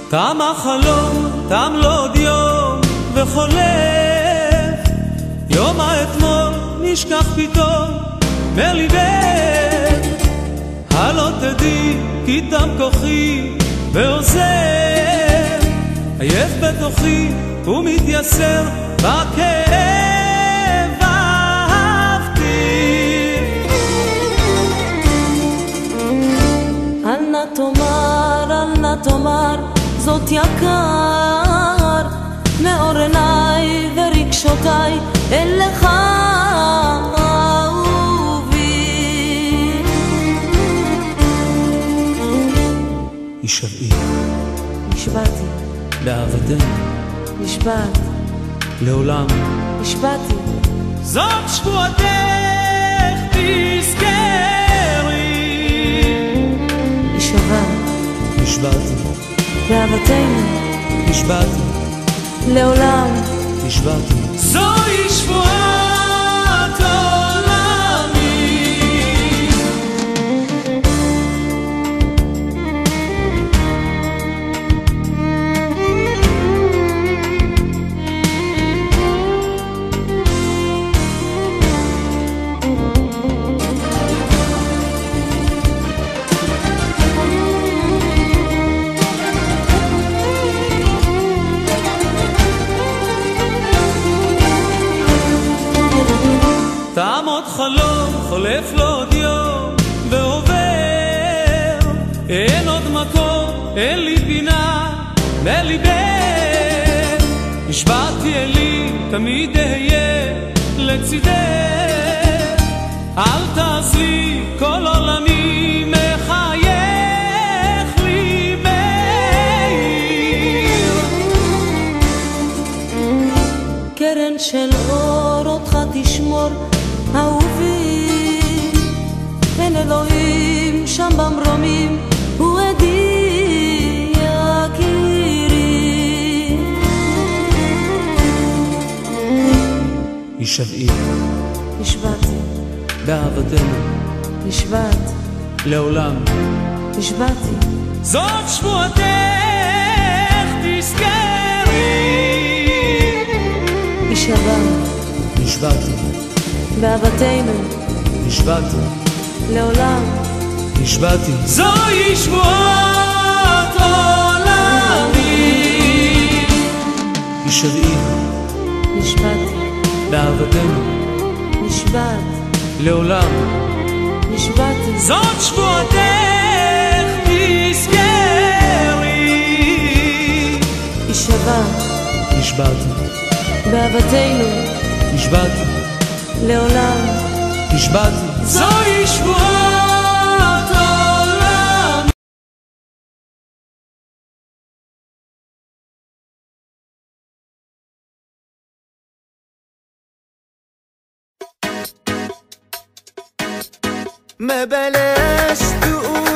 תם החלום, תם לו עוד יום וחולף, יום האתמול נשכח פתאום מליבך. הלא תדעי כי תם כוחי ועוזב, עייף בתוכי ומתייסר בכאב. אהבתי אל נא תאמר, אל נא תאמר זאת יקר, מאור עיניי ורגשותיי אליך אהובי. הישבעי, נשבעתי, באהבתנו, נשבעת, לעולם נשבעתי, זאת שבועתך תזכרי. נשבע, נשבעתי, באהבתנו, נשבעתי, לעולם, נשבעתי. זוהי שבועת עולמי. תם עוד חלום, חולף לו עוד יום ועובר, אין עוד מקום, אין לי פינה בליבך. נשבעתי אלי, תמיד אהיה לצידך, אל תעזבי, כל עולמי מחייך לי מאיר. קרן של אור אותך תשמור אהובי, אין אלוהים שם במרומים, הוא עדי יקירי. הישבעי, נשבעתי, באהבתנו, נשבעת, לעולם נשבעתי, זאת שבועתך תזכרי. נשבע, נשבעתי, באהבתנו, נשבעתי, לעולם, נשבעתי. זוהי שבועת עולמי. הישבעי, נשבעתי, באהבתנו, נשבעת, לעולם נשבעתי, זאת שבועתך תזכרי. נשבע, נשבעתי, באהבתנו, נשבעתי, לעולם, נשבעתי. זוהי שבועת עולמי. ما بلاش تقول